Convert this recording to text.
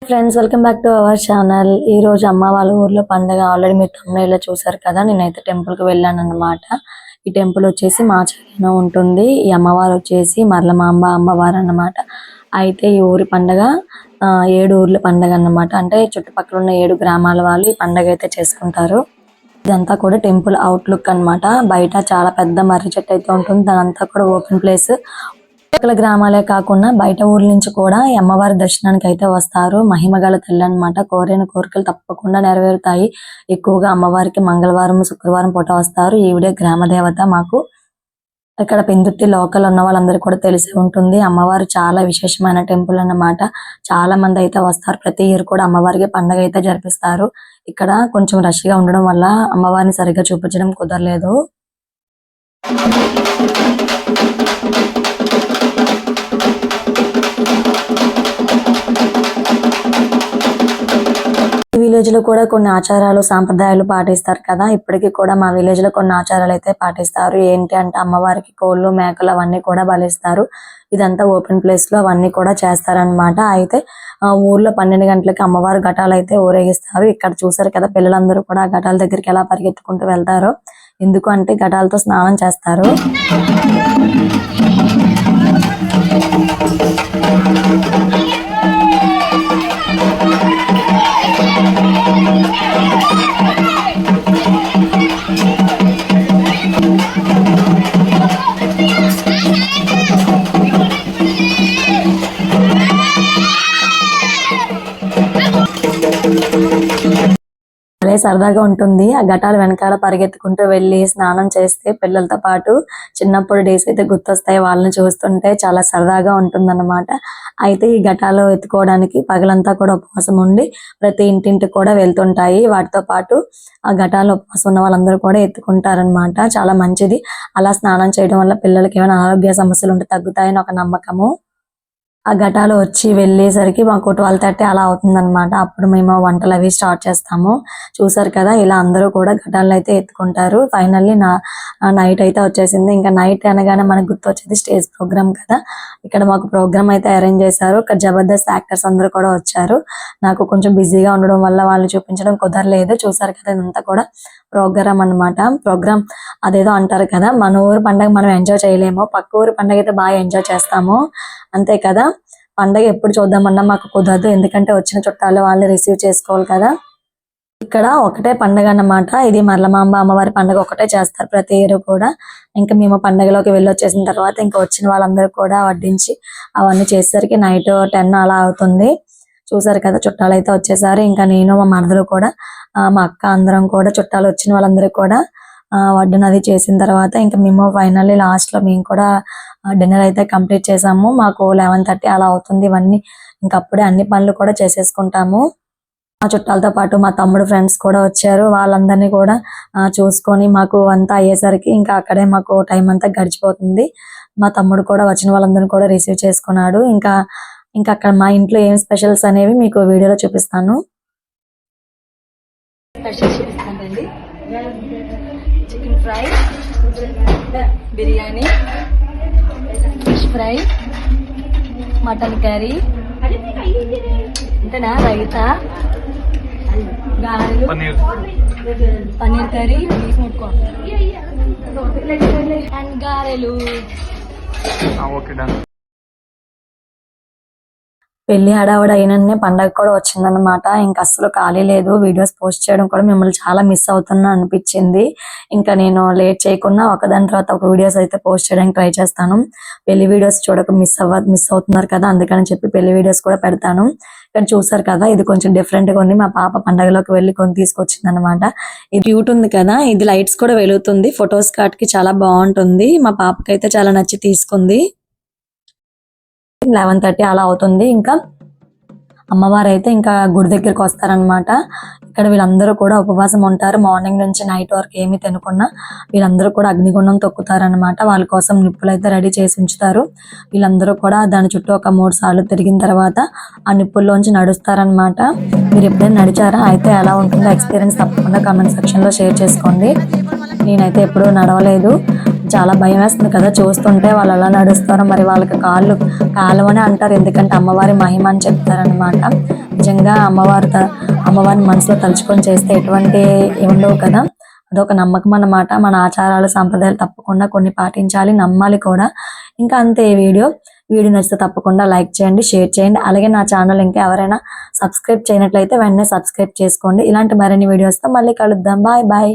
Friends, welcome back to our channel. ఈ రోజు అమ్మ వాళ్ళ ఊర్లో పండుగ ఆల్రెడీ మీరు thumbnail లో చూసారు కదా. నేనైతే టెంపుల్ కి వెళ్ళాను అన్నమాట. ఈ టెంపుల్ వచ్చేసి మాచర్లో ఉంటుంది. ఈ అమ్మవారు వచ్చేసి మరలమాంబ అమ్మవారు అన్నమాట. అయితే ఈ ఊరి పండుగ 7 ఊర్ల పండుగ అన్నమాట. అంటే చుట్టుపక్కల ఉన్న 7 గ్రామాల వాళ్ళు ఈ పండుగ అయితే చేసుకుంటారు. ఇదంతా కూడా టెంపుల్ అవుట్లుక్ అన్నమాట. బయట చాలా పెద్ద మర్రి చెట్టు అయితే ఉంటుంది. దానంతా కూడా ఓపెన్ ప్లేస్. చుట్టుపక్కల గ్రామాలే కాకుండా బయట ఊర్ల నుంచి కూడా ఈ అమ్మవారి దర్శనానికి అయితే వస్తారు. మహిమగల తల్లి అన్నమాట. కోరిన కోరికలు తప్పకుండా నెరవేరుతాయి. ఎక్కువగా అమ్మవారికి మంగళవారం, శుక్రవారం పూట వస్తారు. ఈవిడే గ్రామ దేవత. మాకు ఇక్కడ పెందుర్తి లోకల్ ఉన్న వాళ్ళందరికీ కూడా తెలిసి ఉంటుంది. అమ్మవారు చాలా విశేషమైన టెంపుల్ అన్నమాట. చాలా మంది అయితే వస్తారు. ప్రతి ఇయర్ కూడా అమ్మవారికి పండుగ అయితే జరిపిస్తారు. ఇక్కడ కొంచెం రష్ గా ఉండడం వల్ల అమ్మవారిని సరిగ్గా చూపించడం కుదరలేదు. విలేజ్ లో కూడా కొన్ని ఆచారాలు సాంప్రదాయాలు పాటిస్తారు కదా. ఇప్పటికీ కూడా మా విలేజ్ లో కొన్ని ఆచారాలు అయితే పాటిస్తారు. ఏంటి అంటే అమ్మవారికి కోళ్ళు, మేకలు అవన్నీ కూడా బలిస్తారు. ఇదంతా ఓపెన్ ప్లేస్ లో అవన్నీ కూడా చేస్తారనమాట. అయితే ఊర్లో 12 గంటలకి అమ్మవారు ఘటాలు అయితే ఊరేగిస్తారు. ఇక్కడ చూసారు కదా, పిల్లలందరూ కూడా ఆ ఘటాల దగ్గరికి ఎలా పరిగెత్తుకుంటూ వెళ్తారో. ఎందుకు అంటే ఘటాలతో స్నానం చేస్తారు. అదే సరదాగా ఉంటుంది. ఆ ఘటాలు వెనకాల పరిగెత్తుకుంటూ వెళ్ళి స్నానం చేస్తే పిల్లలతో పాటు చిన్నప్పుడు డేస్ అయితే గుర్తొస్తాయి. వాళ్ళని చూస్తుంటే చాలా సరదాగా ఉంటుందన్నమాట. అయితే ఈ ఘటాలు ఎత్తుకోవడానికి పగలంతా కూడా ఉపవాసం ఉండి ప్రతి ఇంటింటికి కూడా వెళ్తుంటాయి. వాటితో పాటు ఆ ఘటాలు ఉపవాసం ఉన్న వాళ్ళందరూ కూడా ఎత్తుకుంటారనమాట. చాలా మంచిది. అలా స్నానం చేయడం వల్ల పిల్లలకి ఏమైనా ఆరోగ్య సమస్యలు ఉంటే తగ్గుతాయని ఒక నమ్మకము. ఆ ఘటాలు వచ్చి వెళ్ళేసరికి మాకు 12:30 అలా అవుతుందన్నమాట. అప్పుడు మేము వంటలు అవి స్టార్ట్ చేస్తాము. చూసారు కదా, ఇలా అందరూ కూడా ఘటాలను అయితే ఎత్తుకుంటారు. ఫైనల్లీ నైట్ అయితే వచ్చేసింది. ఇంకా నైట్ అనగానే మనకు గుర్తొచ్చేది స్టేజ్ ప్రోగ్రామ్ కదా. ఇక్కడ మాకు ప్రోగ్రామ్ అయితే అరేంజ్ చేశారు. ఇక్కడ జబర్దస్త్ యాక్టర్స్ అందరూ కూడా వచ్చారు. నాకు కొంచెం బిజీగా ఉండడం వల్ల వాళ్ళు చూపించడం కుదరలేదు. చూసారు కదా, ఇదంతా కూడా ప్రోగ్రామ్ అన్నమాట. ప్రోగ్రామ్ అదేదో అంటారు కదా, మన ఊరు పండుగ మనం ఎంజాయ్ చేయలేము, పక్క ఊరు పండుగ అయితే బాగా ఎంజాయ్ చేస్తాము. అంతే కదా. పండగ ఎప్పుడు చూద్దామన్నా మాకు కుదరదు. ఎందుకంటే వచ్చిన చుట్టాలు వాళ్ళు రిసీవ్ చేసుకోవాలి కదా. ఇక్కడ ఒకటే పండగ అన్నమాట. ఇది మరలమాంబ అమ్మవారి పండుగ ఒకటే చేస్తారు ప్రతి ఇయర్ కూడా. ఇంకా మేము పండగలోకి వెళ్ళి వచ్చేసిన తర్వాత ఇంకా వచ్చిన వాళ్ళందరూ కూడా వడ్డించి అవన్నీ చేసేసరికి నైట్ 10 అలా అవుతుంది. చూసారు కదా, చుట్టాలు అయితే వచ్చేసారు. ఇంకా నేను మా మరదలు కూడా మా అక్క అందరం కూడా చుట్టాలు వచ్చిన వాళ్ళందరూ కూడా వడ్డనది చేసిన తర్వాత ఇంకా మేము ఫైనల్లీ లాస్ట్ లో మేము కూడా డిన్నర్ అయితే కంప్లీట్ చేసాము. మాకు 11:30 అలా అవుతుంది. ఇవన్నీ ఇంకప్పుడే అన్ని పనులు కూడా చేసేసుకుంటాము. మా చుట్టాలతో పాటు మా తమ్ముడు ఫ్రెండ్స్ కూడా వచ్చారు. వాళ్ళందరినీ కూడా చూసుకొని మాకు అంతా అయ్యేసరికి ఇంకా అక్కడే మాకు టైం అంతా గడిచిపోతుంది. మా తమ్ముడు కూడా వచ్చిన వాళ్ళందరినీ కూడా రిసీవ్ చేసుకున్నాడు. ఇంకా అక్కడ మా ఇంట్లో ఏం స్పెషల్స్ అనేవి మీకు వీడియోలో చూపిస్తాను. Chicken fry, biryani, fish fry, mutton curry, అంతేనా, రైతా, గారెలు, పన్నీర్ కర్రీ అండ్ గారెలు. పెళ్లి హడావుడి అయిననే పండగ కూడా వచ్చిందనమాట. ఇంకా అస్సలు ఖాళీ లేదు. వీడియోస్ పోస్ట్ చేయడం కూడా మిమ్మల్ని చాలా మిస్ అవుతున్నా అనిపించింది. ఇంకా నేను లేట్ చేయకుండా ఒకదాని తర్వాత ఒక వీడియోస్ అయితే పోస్ట్ చేయడానికి ట్రై చేస్తాను. పెళ్లి వీడియోస్ చూడక మిస్ అవుతున్నారు కదా, అందుకని చెప్పి పెళ్లి వీడియోస్ కూడా పెడతాను. ఇక్కడ చూసారు కదా, ఇది కొంచెం డిఫరెంట్ గా ఉంది. మా పాప పండగలోకి వెళ్ళి కొని తీసుకొచ్చింది అనమాట. ఇది క్యూట్ ఉంది కదా. ఇది లైట్స్ కూడా వెలుగుతుంది. ఫొటోస్ కార్డ్ కి చాలా బాగుంటుంది. మా పాపకి అయితే చాలా నచ్చి తీసుకుంది. 11:30 అలా అవుతుంది. ఇంకా అమ్మవారు అయితే ఇంకా గుడి దగ్గరికి వస్తారనమాట. ఇక్కడ వీళ్ళందరూ కూడా ఉపవాసం ఉంటారు. మార్నింగ్ నుంచి నైట్ వరకు ఏమి తినకుండా వీళ్ళందరూ కూడా అగ్నిగుండం తొక్కుతారనమాట. వాళ్ళ కోసం నిప్పులు అయితే రెడీ చేసి ఉంచుతారు. వీళ్ళందరూ కూడా దాని చుట్టూ ఒక 3 సార్లు తిరిగిన తర్వాత ఆ నిప్పుల్లోంచి నడుస్తారనమాట. మీరు ఎప్పుడైనా నడిచారా? అయితే ఎలా ఉంటుందో ఎక్స్పీరియన్స్ తప్పకుండా కామెంట్ సెక్షన్ లో షేర్ చేసుకోండి. నేనైతే ఎప్పుడూ నడవలేదు. చాలా భయం వేస్తుంది కదా చూస్తుంటే. వాళ్ళు ఎలా నడుస్తారో మరి. వాళ్ళకి కాళ్ళు కాలవని అంటారు, ఎందుకంటే అమ్మవారి మహిమ అని చెప్తారనమాట. నిజంగా అమ్మవారిని మనసులో తలుచుకొని చేస్తే ఎటువంటి ఉండవు కదా. అదొక నమ్మకం అన్నమాట. మన ఆచారాలు సంప్రదాయాలు తప్పకుండా కొన్ని పాటించాలి, నమ్మాలి కూడా. ఇంకా అంతే ఈ వీడియో. వీడియో నచ్చితే తప్పకుండా లైక్ చేయండి, షేర్ చేయండి. అలాగే నా ఛానల్ ఇంకా ఎవరైనా సబ్స్క్రైబ్ చేయనట్లయితే వెంటనే సబ్స్క్రైబ్ చేసుకోండి. ఇలాంటి మరిన్ని వీడియోస్తో మళ్ళీ కలుద్దాం. Bye bye.